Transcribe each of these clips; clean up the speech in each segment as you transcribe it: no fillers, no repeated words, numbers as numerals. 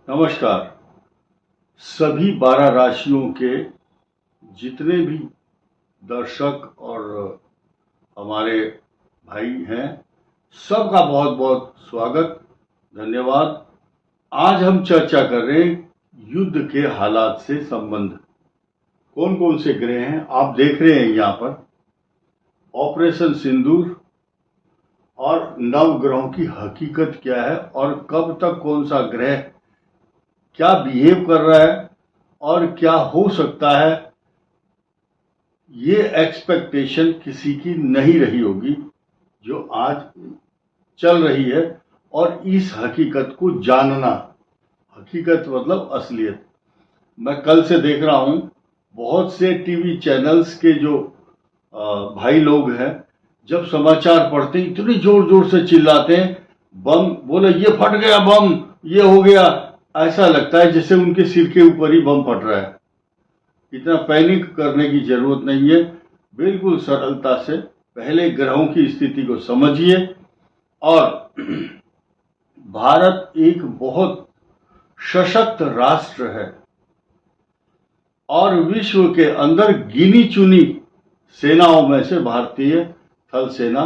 नमस्कार। सभी 12 राशियों के जितने भी दर्शक और हमारे भाई हैं, सबका बहुत बहुत स्वागत, धन्यवाद। आज हम चर्चा कर रहे हैं युद्ध के हालात से संबंध। कौन कौन से ग्रह हैं आप देख रहे हैं यहाँ पर। ऑपरेशन सिंदूर और नवग्रहों की हकीकत क्या है और कब तक कौन सा ग्रह क्या बिहेव कर रहा है और क्या हो सकता है, ये एक्सपेक्टेशन किसी की नहीं रही होगी जो आज चल रही है। और इस हकीकत को जानना, हकीकत मतलब असलियत। मैं कल से देख रहा हूं बहुत से टीवी चैनल्स के जो भाई लोग हैं, जब समाचार पढ़ते हैं इतने जोर जोर से चिल्लाते हैं, बम बोले ये फट गया, बम ये हो गया, ऐसा लगता है जैसे उनके सिर के ऊपर ही बम फट रहा है। इतना पैनिक करने की जरूरत नहीं है। बिल्कुल सरलता से पहले ग्रहों की स्थिति को समझिए। और भारत एक बहुत सशक्त राष्ट्र है और विश्व के अंदर गिनी चुनी सेनाओं में से भारतीय थल सेना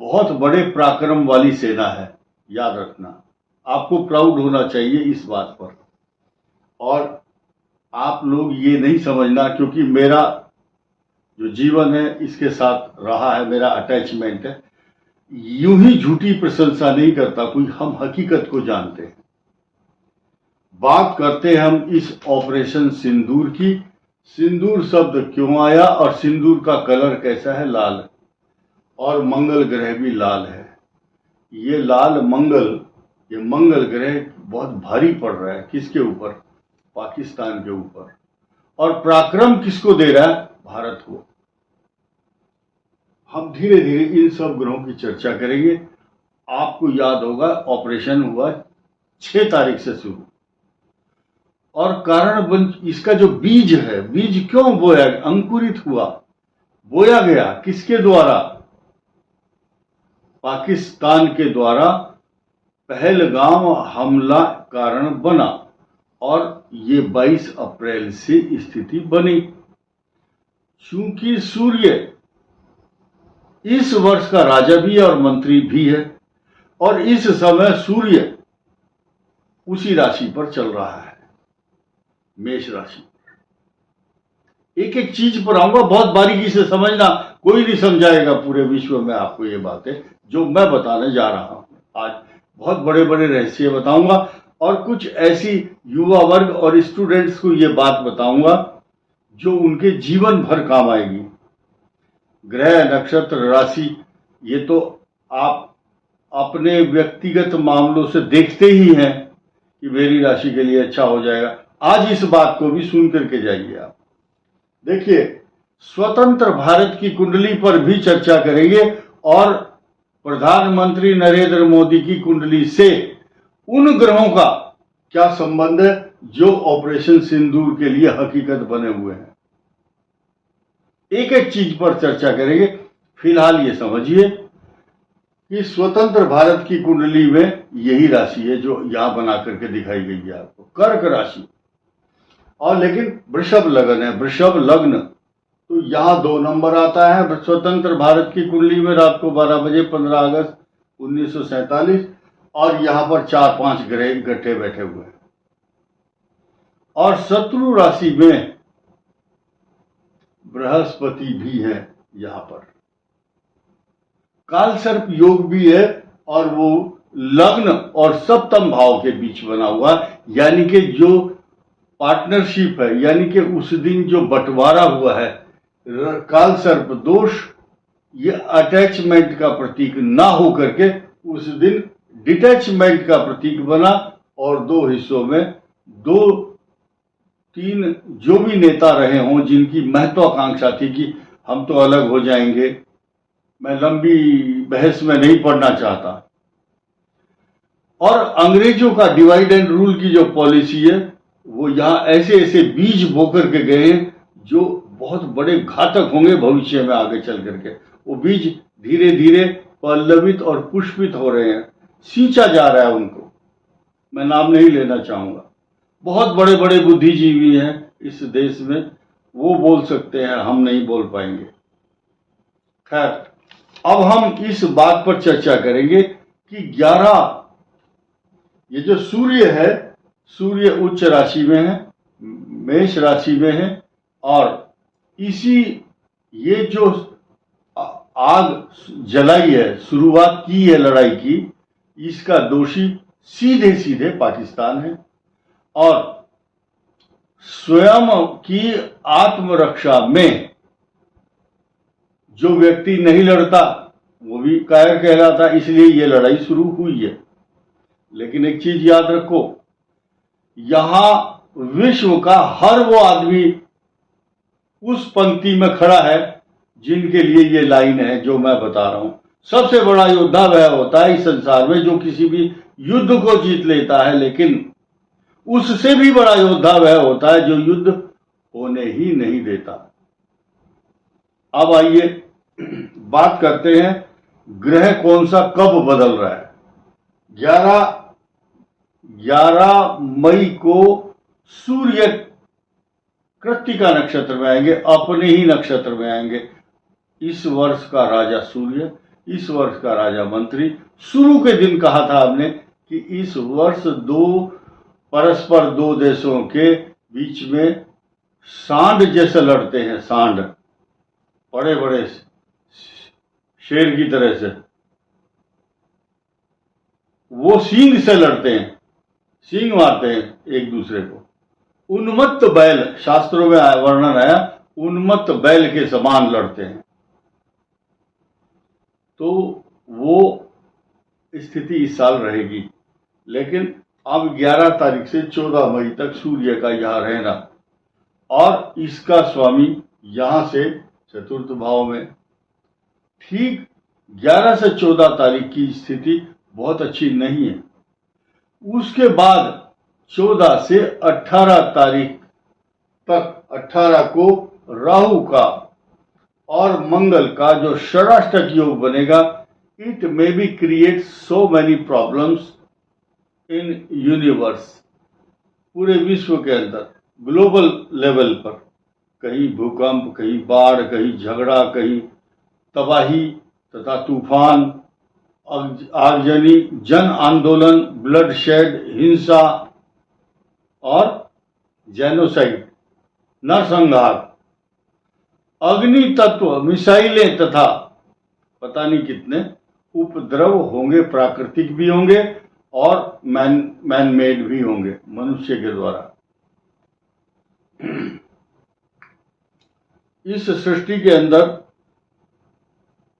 बहुत बड़े पराक्रम वाली सेना है। याद रखना, आपको प्राउड होना चाहिए इस बात पर। और आप लोग ये नहीं समझना, क्योंकि मेरा जो जीवन है इसके साथ रहा है, मेरा अटैचमेंट है, यूं ही झूठी प्रशंसा नहीं करता कोई, हम हकीकत को जानते हैं। बात करते हैं हम इस ऑपरेशन सिंदूर की। सिंदूर शब्द क्यों आया और सिंदूर का कलर कैसा है? लाल। और मंगल ग्रह भी लाल है। ये लाल मंगल, ये मंगल ग्रह बहुत भारी पड़ रहा है। किसके ऊपर? पाकिस्तान के ऊपर। और पराक्रम किसको दे रहा है? भारत को। हम धीरे धीरे इन सब ग्रहों की चर्चा करेंगे। आपको याद होगा ऑपरेशन हुआ 6 तारीख से शुरू, और कारण इसका जो बीज है, बीज क्यों बोया, अंकुरित हुआ, बोया गया किसके द्वारा? पाकिस्तान के द्वारा पहलगाम हमला कारण बना। और ये 22 अप्रैल से स्थिति बनी। चूंकि सूर्य इस वर्ष का राजा भी है और मंत्री भी है, और इस समय सूर्य उसी राशि पर चल रहा है, मेष राशि पर। एक एक चीज पर आऊंगा, बहुत बारीकी से समझना, कोई नहीं समझाएगा पूरे विश्व में आपको ये बातें जो मैं बताने जा रहा हूं। आज बहुत बड़े बड़े रहस्य बताऊंगा और कुछ ऐसी युवा वर्ग और स्टूडेंट्स को ये बात बताऊंगा जो उनके जीवन भर काम आएगी। ग्रह, नक्षत्र, राशि, ये तो आप अपने व्यक्तिगत मामलों से देखते ही हैं कि मेरी राशि के लिए अच्छा हो जाएगा। आज इस बात को भी सुन करके जाइए आप। देखिए, स्वतंत्र भारत की कुंडली पर भी चर्चा करेंगे और प्रधानमंत्री नरेंद्र मोदी की कुंडली से उन ग्रहों का क्या संबंध है जो ऑपरेशन सिंदूर के लिए हकीकत बने हुए हैं। एक एक चीज पर चर्चा करेंगे। फिलहाल ये समझिए कि स्वतंत्र भारत की कुंडली में यही राशि है जो यहां बना करके दिखाई गई है आपको, कर्क राशि। और लेकिन वृषभ लग्न है, वृषभ लग्न, तो यहां 2 नंबर आता है स्वतंत्र भारत की कुंडली में रात को 12 बजे 15 अगस्त 1947। और यहां पर 4-5 ग्रह इकट्ठे बैठे हुए हैं। और शत्रु राशि में बृहस्पति भी है यहां पर। काल सर्प योग भी है और वो लग्न और सप्तम भाव के बीच बना हुआ, यानी कि जो पार्टनरशिप है, यानी कि उस दिन जो बंटवारा हुआ है, काल सर्प दोष, ये अटैचमेंट का प्रतीक ना हो करके उस दिन डिटैचमेंट का प्रतीक बना। और 2 हिस्सों में 2-3 जो भी नेता रहे हों जिनकी महत्वाकांक्षा थी कि हम तो अलग हो जाएंगे, मैं लंबी बहस में नहीं पढ़ना चाहता। और अंग्रेजों का डिवाइड एंड रूल की जो पॉलिसी है, वो यहां ऐसे ऐसे बीज बोकर के गए हैं जो बहुत बड़े घातक होंगे भविष्य में आगे चल करके। वो बीज धीरे धीरे पल्लवित और पुष्पित हो रहे हैं, सींचा जा रहा है उनको। मैं नाम नहीं लेना चाहूंगा, बहुत बड़े बड़े बुद्धिजीवी हैं इस देश में, वो बोल सकते हैं, हम नहीं बोल पाएंगे। खैर, अब हम इस बात पर चर्चा करेंगे कि 11 ये जो सूर्य है, सूर्य उच्च राशि में है, मेष राशि में है, और इसी ये जो आग जलाई है, शुरुआत की है लड़ाई की, इसका दोषी सीधे सीधे पाकिस्तान है। और स्वयं की आत्मरक्षा में जो व्यक्ति नहीं लड़ता वो भी कायर कहलाता, इसलिए ये लड़ाई शुरू हुई है। लेकिन एक चीज याद रखो, यहां विश्व का हर वो आदमी उस पंक्ति में खड़ा है जिनके लिए ये लाइन है जो मैं बता रहा हूं। सबसे बड़ा योद्धा वह होता है इस संसार में जो किसी भी युद्ध को जीत लेता है, लेकिन उससे भी बड़ा योद्धा वह होता है जो युद्ध होने ही नहीं देता। अब आइए बात करते हैं ग्रह कौन सा कब बदल रहा है। 11 मई को सूर्य कृत्तिका नक्षत्र में आएंगे, अपने ही नक्षत्र में आएंगे। इस वर्ष का राजा सूर्य, इस वर्ष का राजा मंत्री। शुरू के दिन कहा था हमने कि इस वर्ष परस्पर दो देशों के बीच में सांड जैसे लड़ते हैं, सांड, बड़े बड़े शेर की तरह से, वो सींग से लड़ते हैं, सींग मारते हैं एक दूसरे को। उन्मत्त बैल, शास्त्रों में वर्णन आया, उन्मत्त बैल के समान लड़ते हैं। तो वो स्थिति इस साल रहेगी। लेकिन अब 11 तारीख से 14 मई तक सूर्य का यहां रहना, और इसका स्वामी यहां से चतुर्थ भाव में। ठीक 11 से 14 तारीख की स्थिति बहुत अच्छी नहीं है। उसके बाद 14 से 18 तारीख तक, 18 को राहु का और मंगल का जो षडाष्टक योग बनेगा, it may be create so many problems in universe, पूरे विश्व के अंदर, ग्लोबल लेवल पर, कहीं भूकंप, कहीं बाढ़, कहीं झगड़ा, कहीं तबाही तथा तूफान, आगजनी, जन आंदोलन, ब्लड शेड, हिंसा और जेनोसाइड, नरसंहार, अग्नि तत्व, मिसाइलें तथा पता नहीं कितने उपद्रव होंगे, प्राकृतिक भी होंगे और मैन मेड भी होंगे, मनुष्य के द्वारा। इस सृष्टि के अंदर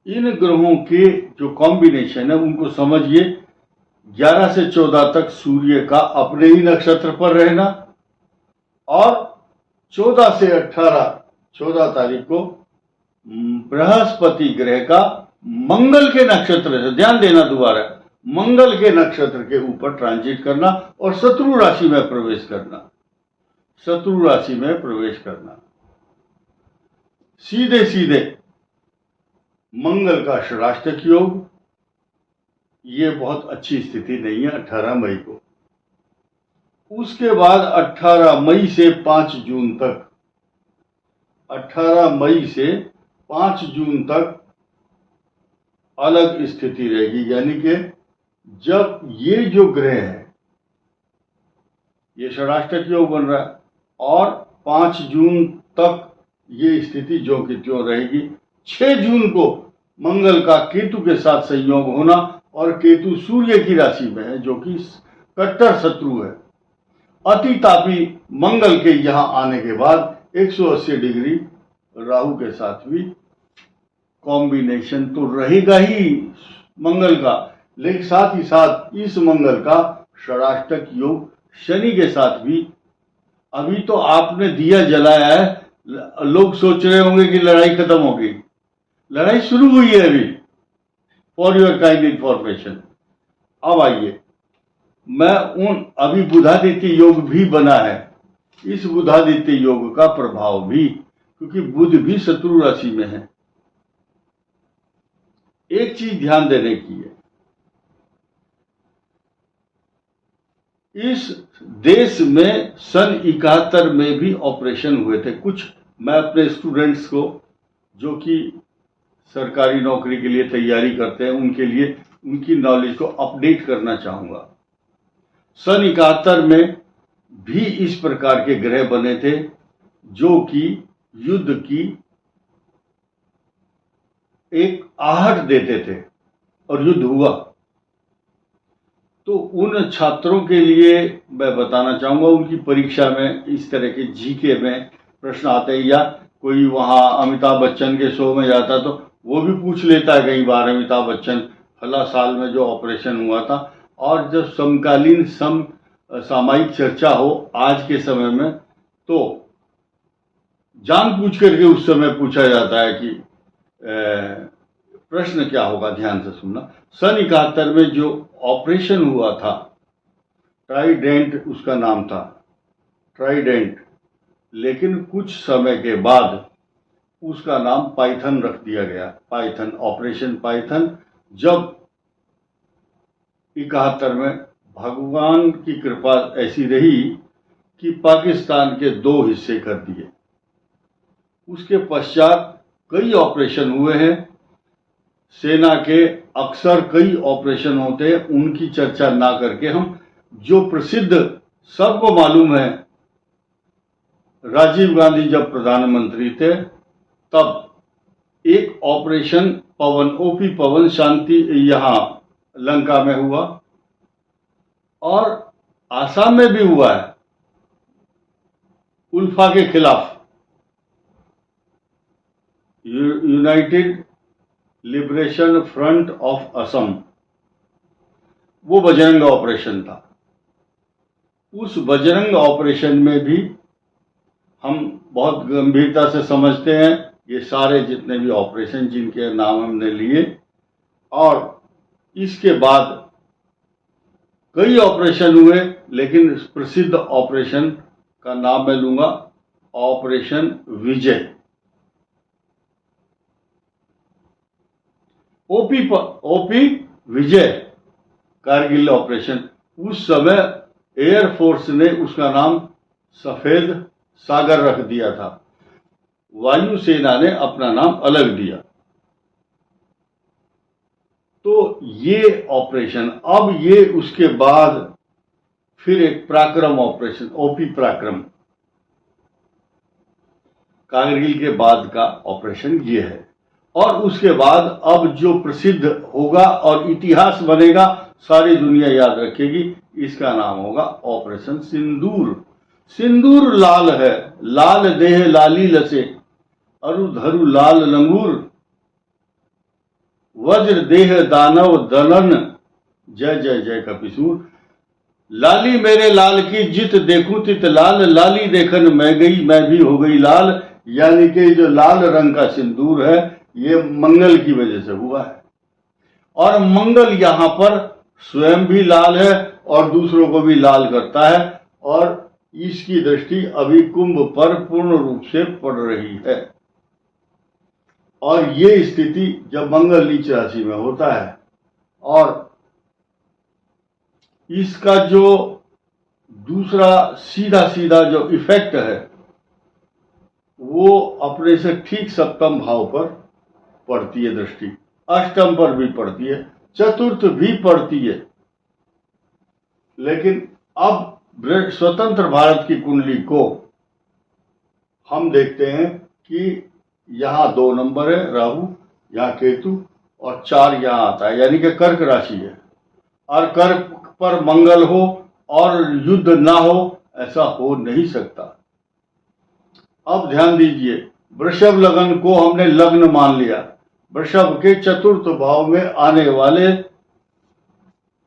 इन ग्रहों के जो कॉम्बिनेशन है उनको समझिए। 11 से 14 तक सूर्य का अपने ही नक्षत्र पर रहना, और 14 से 14 तारीख को बृहस्पति ग्रह का मंगल के नक्षत्र से, ध्यान देना दोबारा, मंगल के नक्षत्र के ऊपर ट्रांजिट करना और शत्रु राशि में प्रवेश करना, शत्रु राशि में प्रवेश करना। सीधे सीधे मंगल का षडाष्टक योग, ये बहुत अच्छी स्थिति नहीं है 18 मई को। उसके बाद 18 मई से 5 जून तक, 18 मई से 5 जून तक अलग स्थिति रहेगी। यानी कि जब ये जो ग्रह है, ये षडाष्टक योग बन रहा है, और 5 जून तक ये स्थिति जो की त्यों रहेगी। 6 जून को मंगल का केतु के साथ संयोग होना, और केतु सूर्य की राशि में है जो कि कट्टर शत्रु है। अति तापी मंगल के यहां आने के बाद 180 डिग्री राहु के साथ भी कॉम्बिनेशन तो रहेगा ही मंगल का, लेकिन साथ ही साथ इस मंगल का षडाष्टक योग शनि के साथ भी। अभी तो आपने दिया जलाया है, लोग सोच रहे होंगे कि लड़ाई खत्म हो गई, लड़ाई शुरू हुई है अभी, फॉर योर काइंड इंफॉर्मेशन। अब आइए, मैं अभी बुधादित्य योग भी बना है, इस बुधादित्य योग का प्रभाव भी, क्योंकि बुध भी शत्रु राशि में है। एक चीज ध्यान देने की है, इस देश में सन 71 में भी ऑपरेशन हुए थे कुछ। मैं अपने स्टूडेंट्स को जो कि सरकारी नौकरी के लिए तैयारी करते हैं उनके लिए उनकी नॉलेज को अपडेट करना चाहूँगा। सन 71 में भी इस प्रकार के ग्रह बने थे जो कि युद्ध की एक आहट देते थे और युद्ध हुआ। तो उन छात्रों के लिए मैं बताना चाहूँगा, उनकी परीक्षा में इस तरह के जीके में प्रश्न आते हैं, या कोई वहाँ अमिताभ बच्चन के शो में जाता तो वो भी पूछ लेता है कई बार, अमिताभ बच्चन फला साल में जो ऑपरेशन हुआ था। और जब समकालीन सामायिक चर्चा हो आज के समय में, तो जान पूछ करके उस समय पूछा जाता है कि प्रश्न क्या होगा, ध्यान से सुनना। सन 71 में जो ऑपरेशन हुआ था ट्राइडेंट, उसका नाम था ट्राइडेंट, लेकिन कुछ समय के बाद उसका नाम पाइथन रख दिया गया। Python, operation Python. जब 71 में भगवान की कृपा ऐसी रही कि पाकिस्तान के 2 हिस्से कर दिए। उसके पश्चात कई ऑपरेशन हुए हैं। सेना के अक्सर कई ऑपरेशन होते हैं, उनकी चर्चा ना करके हम जो प्रसिद्ध सबको मालूम है, राजीव गांधी जब प्रधानमंत्री थे तब एक ऑपरेशन पवन, ओपी पवन शांति यहां लंका में हुआ, और आसाम में भी हुआ है उल्फा के खिलाफ। United liberation front of Assam, वो बजरंग ऑपरेशन था। उस बजरंग ऑपरेशन में भी हम बहुत गंभीरता से समझते हैं ये सारे जितने भी ऑपरेशन जिनके नाम हमने लिए। और इसके बाद कई ऑपरेशन हुए, लेकिन प्रसिद्ध ऑपरेशन का नाम मैं लूंगा ऑपरेशन विजय। ओपी विजय कारगिल ऑपरेशन। उस समय एयरफोर्स ने उसका नाम सफेद सागर रख दिया था, वायुसेना ने अपना नाम अलग दिया। तो ये ऑपरेशन, अब ये उसके बाद फिर एक पराक्रम ऑपरेशन, ओपी पराक्रम, कारगिल के बाद का ऑपरेशन ये है। और उसके बाद अब जो प्रसिद्ध होगा और इतिहास बनेगा, सारी दुनिया याद रखेगी, इसका नाम होगा ऑपरेशन सिंदूर। सिंदूर लाल है, लाल देह लाली लसे, अरु धरु लाल लंगूर, वज्र देह दानव दलन, जय जय जय कपिसूर। लाली मेरे लाल की जित देखूं तित लाल, लाली देखन मैं गई मैं भी हो गई लाल। यानी कि जो लाल रंग का सिंदूर है ये मंगल की वजह से हुआ है, और मंगल यहां पर स्वयं भी लाल है और दूसरों को भी लाल करता है, और इसकी दृष्टि अभी कुंभ पर पूर्ण रूप से पड़ रही है। और ये स्थिति जब मंगल नीच राशि में होता है, और इसका जो दूसरा सीधा सीधा जो इफेक्ट है वो अपने से ठीक सप्तम भाव पर पड़ती है दृष्टि, अष्टम पर भी पड़ती है, चतुर्थ भी पड़ती है। लेकिन अब स्वतंत्र भारत की कुंडली को हम देखते हैं कि यहां 2 नंबर है राहु, यहां केतु, और 4 यहां आता है, यानी कि कर्क राशि है। और कर्क पर मंगल हो और युद्ध ना हो, ऐसा हो नहीं सकता। अब ध्यान दीजिए, वृषभ लगन को हमने लग्न मान लिया। वृषभ के चतुर्थ भाव में आने वाले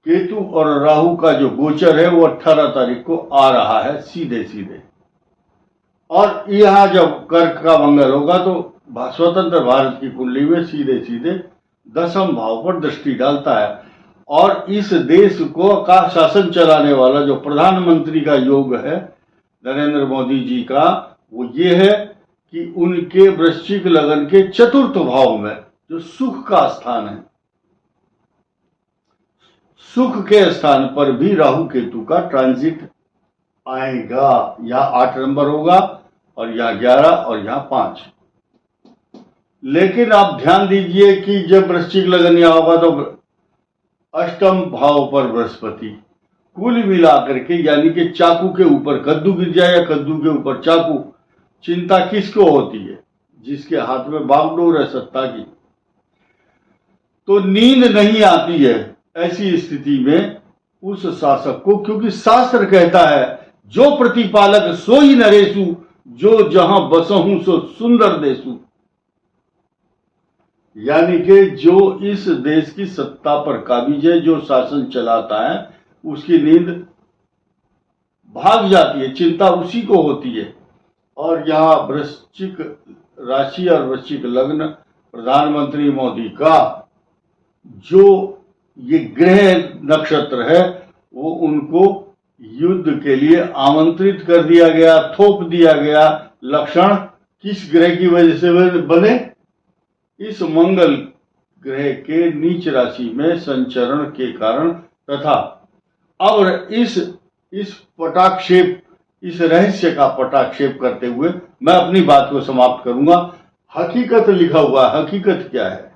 केतु और राहु का जो गोचर है वो 18 तारीख को आ रहा है सीधे सीधे। और यहां जब कर्क का मंगल होगा तो स्वतंत्र भारत की कुंडली में सीधे सीधे 10वें भाव पर दृष्टि डालता है। और इस देश को का शासन चलाने वाला जो प्रधानमंत्री का योग है नरेंद्र मोदी जी का, वो ये है कि उनके वृश्चिक लगन के चतुर्थ भाव में जो सुख का स्थान है, सुख के स्थान पर भी राहु केतु का ट्रांजिट आएगा। यहाँ 8 नंबर होगा और यहाँ 11 और यहाँ 5। लेकिन आप ध्यान दीजिए कि जब वृश्चिक लगन यहाँ होगा तो अष्टम भाव पर बृहस्पति, कुल मिलाकर के यानी कि चाकू के ऊपर कद्दू गिर जाए या कद्दू के ऊपर चाकू, चिंता किसको होती है? जिसके हाथ में बागडोर है सत्ता की। तो नींद नहीं आती है ऐसी स्थिति में उस शासक को, क्योंकि शास्त्र कहता है जो प्रतिपालक सो ही नरेशु, जो जहां बसहूं सो सुंदर देशु। यानी कि जो इस देश की सत्ता पर काबिज है, जो शासन चलाता है, उसकी नींद भाग जाती है, चिंता उसी को होती है। और यहाँ वृश्चिक राशि और वृश्चिक लग्न प्रधानमंत्री मोदी का जो ये ग्रह नक्षत्र है, वो उनको युद्ध के लिए आमंत्रित कर दिया गया, थोप दिया गया। लक्षण किस ग्रह की वजह से बने? इस मंगल ग्रह के नीच राशि में संचरण के कारण तथा अब इस पटाक्षेप, इस रहस्य का पटाक्षेप करते हुए मैं अपनी बात को समाप्त करूंगा। हकीकत लिखा हुआ, हकीकत क्या है?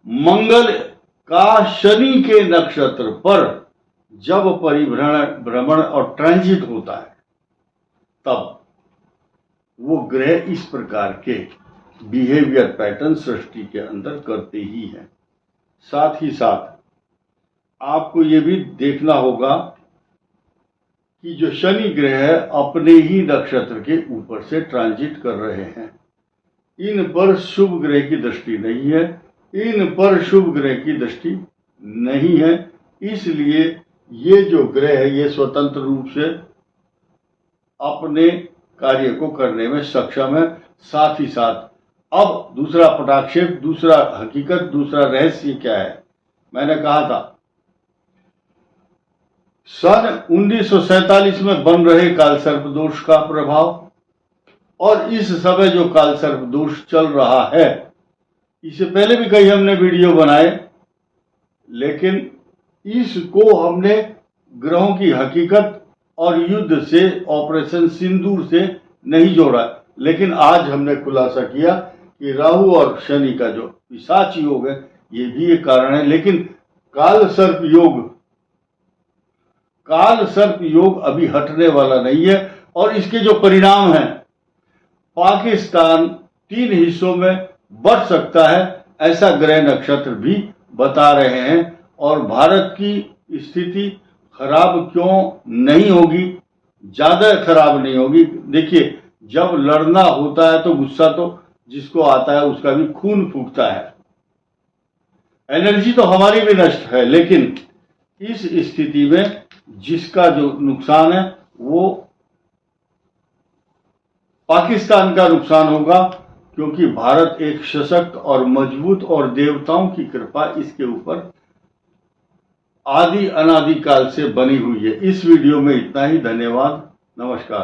मंगल का शनि के नक्षत्र पर जब परिभ्रमण और ट्रांजिट होता है, तब वो ग्रह इस प्रकार के बिहेवियर पैटर्न सृष्टि के अंदर करते ही हैं। साथ ही साथ आपको ये भी देखना होगा कि जो शनि ग्रह है अपने ही नक्षत्र के ऊपर से ट्रांजिट कर रहे हैं। इन पर शुभ ग्रह की दृष्टि नहीं है, इन पर शुभ ग्रह की दृष्टि नहीं है। इसलिए ये जो ग्रह है ये स्वतंत्र रूप से अपने कार्य को करने में सक्षम है। साथ ही साथ अब दूसरा पटाक्षेप, दूसरा हकीकत, दूसरा रहस्य क्या है? मैंने कहा था सन 1947 में बन रहे कालसर्प दोष का प्रभाव, और इस समय जो कालसर्प दोष चल रहा है, इससे पहले भी कई हमने वीडियो बनाए, लेकिन इसको हमने ग्रहों की हकीकत और युद्ध से, ऑपरेशन सिंदूर से नहीं जोड़ा। लेकिन आज हमने खुलासा किया कि राहु और शनि का जो पिशाच योग है ये भी एक कारण है। लेकिन काल सर्प योग अभी हटने वाला नहीं है, और इसके जो परिणाम हैं, पाकिस्तान 3 हिस्सों में बंट सकता है, ऐसा ग्रह नक्षत्र भी बता रहे हैं। और भारत की स्थिति खराब क्यों नहीं होगी? ज्यादा खराब नहीं होगी। देखिए, जब लड़ना होता है तो गुस्सा तो जिसको आता है उसका भी खून फूकता है, एनर्जी तो हमारी भी नष्ट है। लेकिन इस स्थिति में जिसका जो नुकसान है वो पाकिस्तान का नुकसान होगा, क्योंकि भारत एक सशक्त और मजबूत और देवताओं की कृपा इसके ऊपर आदि अनादि काल से बनी हुई है। इस वीडियो में इतना ही। धन्यवाद, नमस्कार।